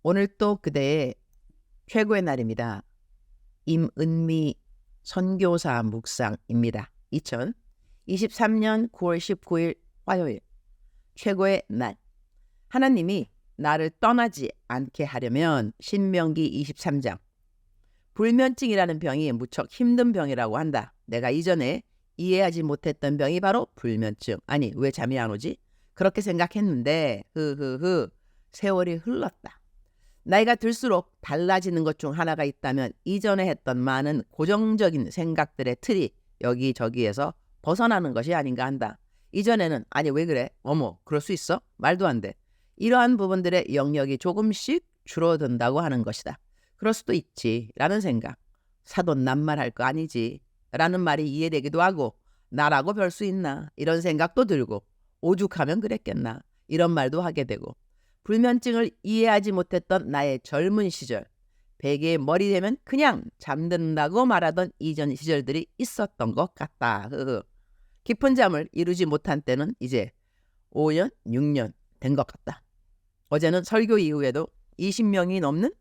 오늘 또 그대의 최고의 날입니다. 임은미 선교사 묵상입니다. 2023년 9월 19일 화요일 최고의 날. 하나님이 나를 떠나지 않게 하려면 신명기 23장 불면증이라는 병이 무척 힘든 병이라고 한다. 내가 이전에 이해하지 못했던 병이 바로 불면증. 아니 왜 잠이 안 오지? 그렇게 생각했는데 세월이 흘렀다. 나이가 들수록 달라지는 것 중 하나가 있다면 이전에 했던 많은 고정적인 생각들의 틀이 여기저기에서 벗어나는 것이 아닌가 한다. 이전에는 아니 왜 그래? 어머 그럴 수 있어? 말도 안 돼. 이러한 부분들의 영역이 조금씩 줄어든다고 하는 것이다. 그럴 수도 있지 라는 생각. 사돈 낱말할 거 아니지 라는 말이 이해되기도 하고 나라고 별 수 있나 이런 생각도 들고 오죽하면 그랬겠나 이런 말도 하게 되고 불면증을 이해하지 못했던 나의 젊은 시절, 베개에 머리 대면 그냥 잠든다고 말하던 이전 시절들이 있었던 것 같다. 깊은 잠을 이루지 못한 때는 이제 5년, 6년 된 것 같다. 어제는 설교 이후에도 20명이 넘는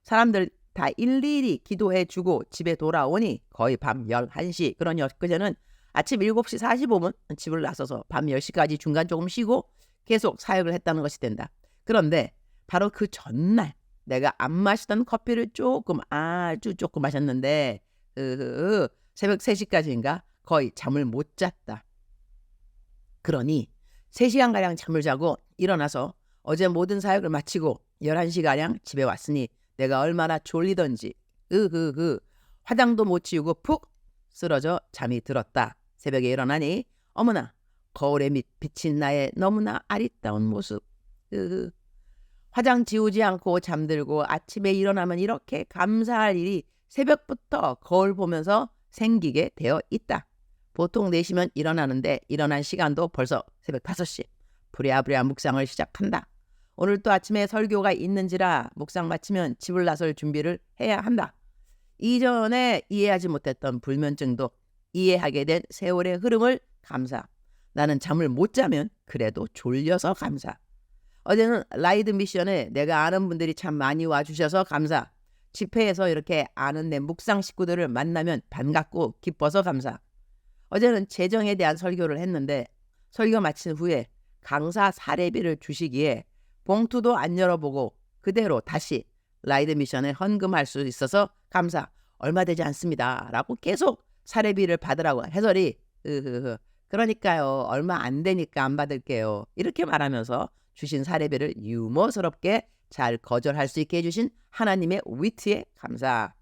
사람들 다 일일이 기도해주고 집에 돌아오니 거의 밤 11시. 그러니 엊그제는 아침 7시 45분 집을 나서서 밤 10시까지 중간 조금 쉬고 계속 사역을 했다는 것이 된다. 그런데 바로 그 전날 내가 안 마시던 커피를 아주 조금 마셨는데 새벽 3시까지인가 거의 잠을 못 잤다. 그러니 3시간가량 잠을 자고 일어나서 어제 모든 사역을 마치고 11시가량 집에 왔으니 내가 얼마나 졸리던지 화장도 못 지우고 푹 쓰러져 잠이 들었다. 새벽에 일어나니 어머나 거울에 비친 나의 너무나 아리따운 모습. 화장 지우지 않고 잠들고 아침에 일어나면 이렇게 감사할 일이 새벽부터 거울 보면서 생기게 되어 있다. 보통 4시면 일어나는데 일어난 시간도 벌써 새벽 5시. 부랴부랴 묵상을 시작한다. 오늘 또 아침에 설교가 있는지라 묵상 마치면 집을 나설 준비를 해야 한다. 이전에 이해하지 못했던 불면증도 이해하게 된 세월의 흐름을 감사. 나는 잠을 못 자면 그래도 졸려서 감사. 어제는 라이드 미션에 내가 아는 분들이 참 많이 와주셔서 감사. 집회에서 이렇게 아는 내 묵상 식구들을 만나면 반갑고 기뻐서 감사. 어제는 재정에 대한 설교를 했는데 설교 마친 후에 강사 사례비를 주시기에 봉투도 안 열어보고 그대로 다시 라이드 미션에 헌금할 수 있어서 감사. 얼마 되지 않습니다 라고 계속 사례비를 받으라고 해설이 그러니까요 얼마 안 되니까 안 받을게요 이렇게 말하면서 주신 사례비를 유머스럽게 잘 거절할 수 있게 해주신 하나님의 위트에 감사.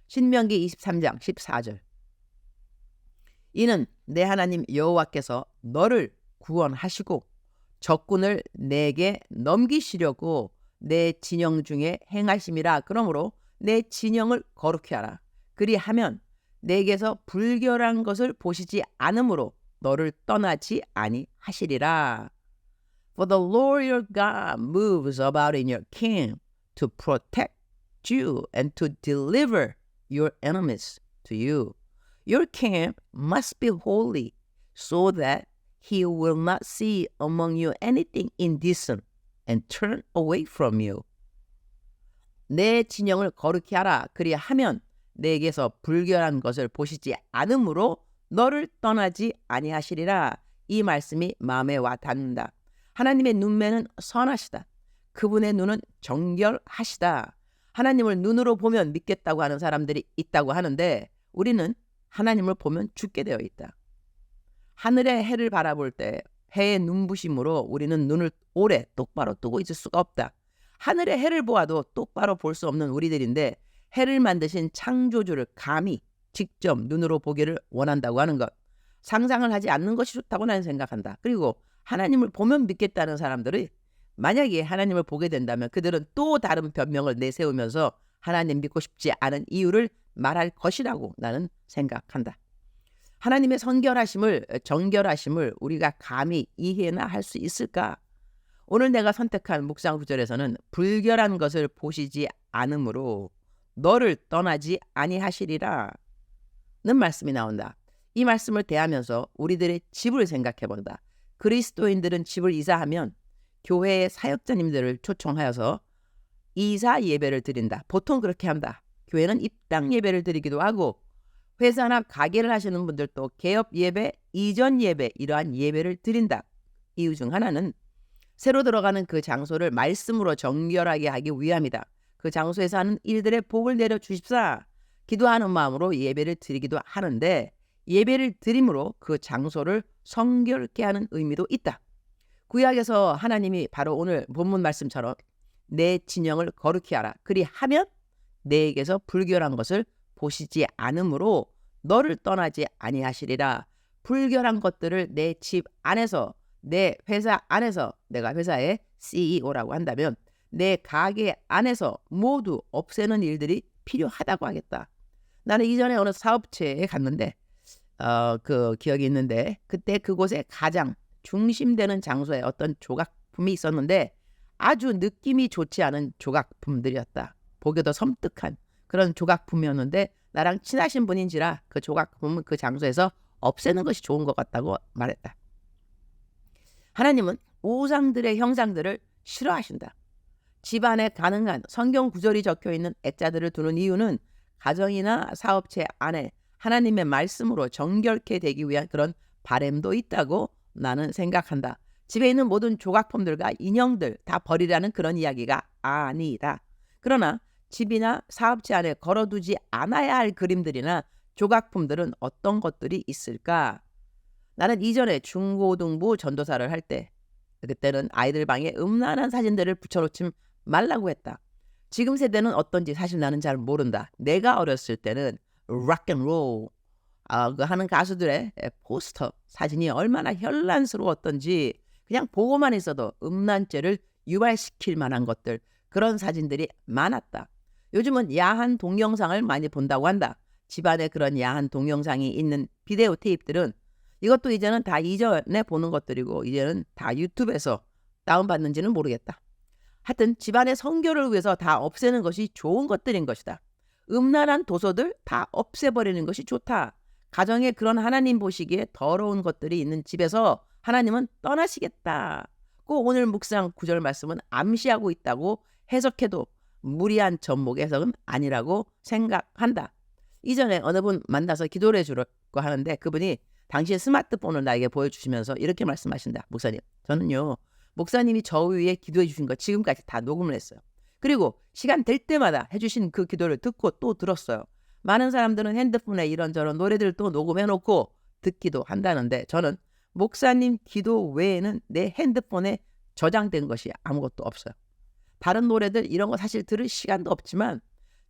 신명기 23장 14절 이는 내 하나님 여호와께서 너를 구원하시고 적군을 내게 넘기시려고 내 진영 중에 행하심이라. 그러므로 내 진영을 거룩히 하라. 그리하면 내게서 불결한 것을 보시지 않으므로 너를 떠나지 아니하시리라. For the Lord your God moves about in your camp to protect you and to deliver your enemies to you. Your camp must be holy so that he will not see among you anything indecent and turn away from you. 내 진영을 거룩히 하라. 그리하면 내게서 불결한 것을 보시지 않으므로 너를 떠나지 아니하시리라. 이 말씀이 마음에 와 닿는다. 하나님의 눈매는 선하시다. 그분의 눈은 정결하시다. 하나님을 눈으로 보면 믿겠다고 하는 사람들이 있다고 하는데 우리는 하나님을 보면 죽게 되어 있다. 하늘의 해를 바라볼 때 해의 눈부심으로 우리는 눈을 오래 똑바로 뜨고 있을 수가 없다. 하늘의 해를 보아도 똑바로 볼 수 없는 우리들인데 해를 만드신 창조주를 감히 직접 눈으로 보기를 원한다고 하는 것. 상상을 하지 않는 것이 좋다고 나는 생각한다. 그리고 하나님을 보면 믿겠다는 사람들이 만약에 하나님을 보게 된다면 그들은 또 다른 변명을 내세우면서 하나님 믿고 싶지 않은 이유를 말할 것이라고 나는 생각한다. 하나님의 정결하심을 우리가 감히 이해나 할 수 있을까? 오늘 내가 선택한 묵상 구절에서는 불결한 것을 보시지 않으므로 너를 떠나지 아니하시리라 는 말씀이 나온다. 이 말씀을 대하면서 우리들의 집을 생각해 본다. 그리스도인들은 집을 이사하면 교회의 사역자님들을 초청하여서 이사 예배를 드린다. 보통 그렇게 한다. 교회는 입당 예배를 드리기도 하고 회사나 가게를 하시는 분들도 개업 예배, 이전 예배 이러한 예배를 드린다. 이유 중 하나는 새로 들어가는 그 장소를 말씀으로 정결하게 하기 위함이다. 그 장소에서 하는 일들의 복을 내려 주십사. 기도하는 마음으로 예배를 드리기도 하는데 예배를 드림으로 그 장소를 성결케 하는 의미도 있다. 구약에서 하나님이 바로 오늘 본문 말씀처럼 내 진영을 거룩히 하라. 그리하면 내게서 불결한 것을 보시지 않으므로 너를 떠나지 아니하시리라. 불결한 것들을 내 집 안에서 내 회사 안에서 내가 회사의 CEO라고 한다면 내 가게 안에서 모두 없애는 일들이 필요하다고 하겠다. 나는 이전에 어느 사업체에 갔는데 그 기억이 있는데 그때 그곳에 가장 중심되는 장소에 어떤 조각품이 있었는데 아주 느낌이 좋지 않은 조각품들이었다. 보기도 섬뜩한 그런 조각품이었는데 나랑 친하신 분인지라 그 조각품은 그 장소에서 없애는 것이 좋은 것 같다고 말했다. 하나님은 우상들의 형상들을 싫어하신다. 집안에 가능한 성경 구절이 적혀있는 액자들을 두는 이유는 가정이나 사업체 안에 하나님의 말씀으로 정결케 되기 위한 그런 바램도 있다고 나는 생각한다. 집에 있는 모든 조각품들과 인형들 다 버리라는 그런 이야기가 아니다. 그러나 집이나 사업체 안에 걸어두지 않아야 할 그림들이나 조각품들은 어떤 것들이 있을까? 나는 이전에 중고등부 전도사를 할 때 그때는 아이들 방에 음란한 사진들을 붙여놓지 말라고 했다. 지금 세대는 어떤지 사실 나는 잘 모른다. 내가 어렸을 때는 락앤롤 그 하는 가수들의 포스터 사진이 얼마나 현란스러웠던지 그냥 보고만 있어도 음란죄를 유발시킬 만한 것들 그런 사진들이 많았다. 요즘은 야한 동영상을 많이 본다고 한다. 집안에 그런 야한 동영상이 있는 비디오 테이프들은 이것도 이제는 다 이전에 보는 것들이고 이제는 다 유튜브에서 다운받는지는 모르겠다. 하여튼 집안의 성결을 위해서 다 없애는 것이 좋은 것들인 것이다. 음란한 도서들 다 없애버리는 것이 좋다. 가정에 그런 하나님 보시기에 더러운 것들이 있는 집에서 하나님은 떠나시겠다. 꼭 오늘 묵상 구절 말씀은 암시하고 있다고 해석해도 무리한 접목 해석은 아니라고 생각한다. 이전에 어느 분 만나서 기도를 해주려고 하는데 그분이 당신의 스마트폰을 나에게 보여주시면서 이렇게 말씀하신다. 목사님, 저는요 목사님이 저 위에 기도해 주신 거 지금까지 다 녹음을 했어요. 그리고 시간 될 때마다 해주신 그 기도를 듣고 또 들었어요. 많은 사람들은 핸드폰에 이런저런 노래들 또 녹음해놓고 듣기도 한다는데 저는 목사님 기도 외에는 내 핸드폰에 저장된 것이 아무것도 없어요. 다른 노래들 이런 거 사실 들을 시간도 없지만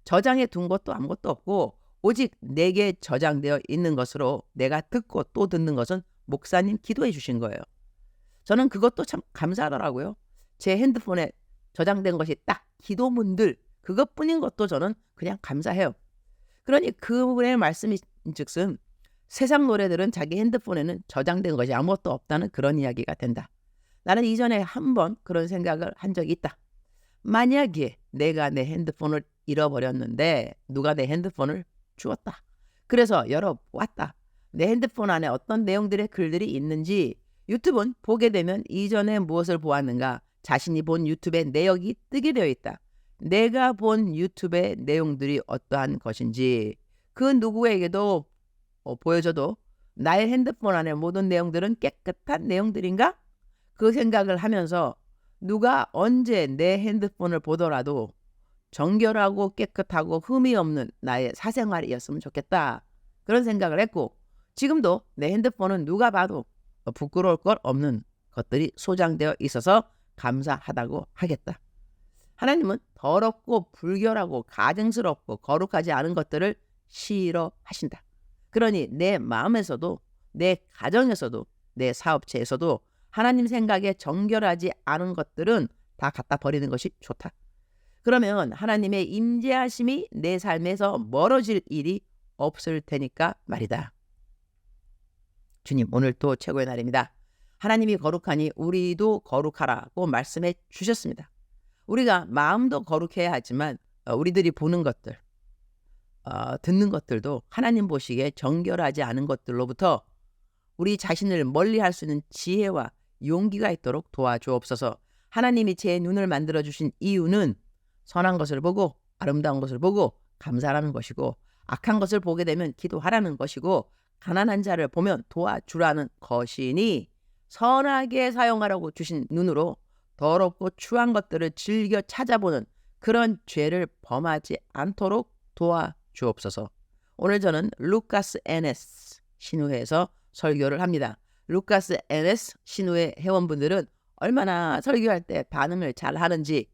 저장해 둔 것도 아무것도 없고 오직 내게 저장되어 있는 것으로 내가 듣고 또 듣는 것은 목사님 기도해 주신 거예요. 저는 그것도 참 감사하더라고요. 제 핸드폰에 저장된 것이 딱 기도문들 그것뿐인 것도 저는 그냥 감사해요. 그러니 그분의 말씀이 즉슨 세상 노래들은 자기 핸드폰에는 저장된 것이 아무것도 없다는 그런 이야기가 된다. 나는 이전에 한번 그런 생각을 한 적이 있다. 만약에 내가 내 핸드폰을 잃어버렸는데 누가 내 핸드폰을 주었다. 그래서 열어보았다. 내 핸드폰 안에 어떤 내용들의 글들이 있는지 유튜브는 보게 되면 이전에 무엇을 보았는가 자신이 본 유튜브의 내역이 뜨게 되어 있다. 내가 본 유튜브의 내용들이 어떠한 것인지 그 누구에게도 보여줘도 나의 핸드폰 안에 모든 내용들은 깨끗한 내용들인가? 그 생각을 하면서 누가 언제 내 핸드폰을 보더라도 정결하고 깨끗하고 흠이 없는 나의 사생활이었으면 좋겠다. 그런 생각을 했고 지금도 내 핸드폰은 누가 봐도 부끄러울 것 없는 것들이 소장되어 있어서 감사하다고 하겠다. 하나님은 더럽고 불결하고 가증스럽고 거룩하지 않은 것들을 싫어하신다. 그러니 내 마음에서도 내 가정에서도 내 사업체에서도 하나님 생각에 정결하지 않은 것들은 다 갖다 버리는 것이 좋다. 그러면 하나님의 임재하심이 내 삶에서 멀어질 일이 없을 테니까 말이다. 주님, 오늘 또 최고의 날입니다. 하나님이 거룩하니 우리도 거룩하라고 말씀해 주셨습니다. 우리가 마음도 거룩해야 하지만 우리들이 보는 것들, 듣는 것들도 하나님 보시기에 정결하지 않은 것들로부터 우리 자신을 멀리할 수 있는 지혜와 용기가 있도록 도와주옵소서. 하나님이 제 눈을 만들어주신 이유는 선한 것을 보고 아름다운 것을 보고 감사하라는 것이고, 악한 것을 보게 되면 기도하라는 것이고, 가난한 자를 보면 도와주라는 것이니, 선하게 사용하라고 주신 눈으로 더럽고 추한 것들을 즐겨 찾아보는 그런 죄를 범하지 않도록 도와주옵소서. 오늘 저는 루카스 NS 신우회에서 설교를 합니다. 루카스 NS 신우회 회원분들은 얼마나 설교할 때 반응을 잘 하는지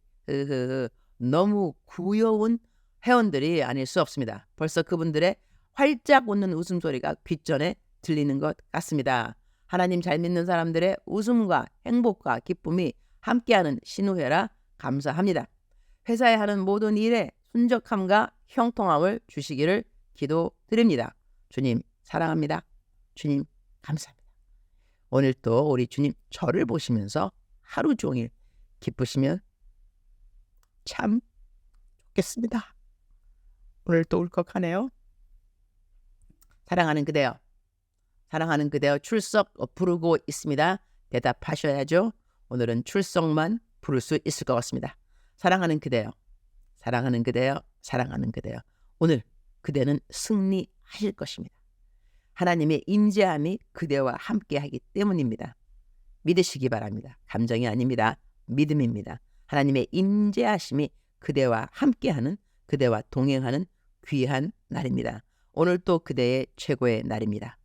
너무 귀여운 회원들이 아닐 수 없습니다. 벌써 그분들의 활짝 웃는 웃음소리가 귓전에 들리는 것 같습니다. 하나님 잘 믿는 사람들의 웃음과 행복과 기쁨이 함께하는 신우회라 감사합니다. 회사에 하는 모든 일에 순적함과 형통함을 주시기를 기도드립니다. 주님 사랑합니다. 주님 감사합니다. 오늘 또 우리 주님 저를 보시면서 하루 종일 기쁘시면 참 좋겠습니다. 오늘 또 울컥하네요. 사랑하는 그대여, 사랑하는 그대여 출석 부르고 있습니다. 대답하셔야죠. 오늘은 출석만 부를 수 있을 것 같습니다. 사랑하는 그대여, 사랑하는 그대여, 사랑하는 그대여. 오늘 그대는 승리하실 것입니다. 하나님의 임재함이 그대와 함께하기 때문입니다. 믿으시기 바랍니다. 감정이 아닙니다. 믿음입니다. 하나님의 임재하심이 그대와 함께하는, 그대와 동행하는 귀한 날입니다. 오늘 또 그대의 최고의 날입니다.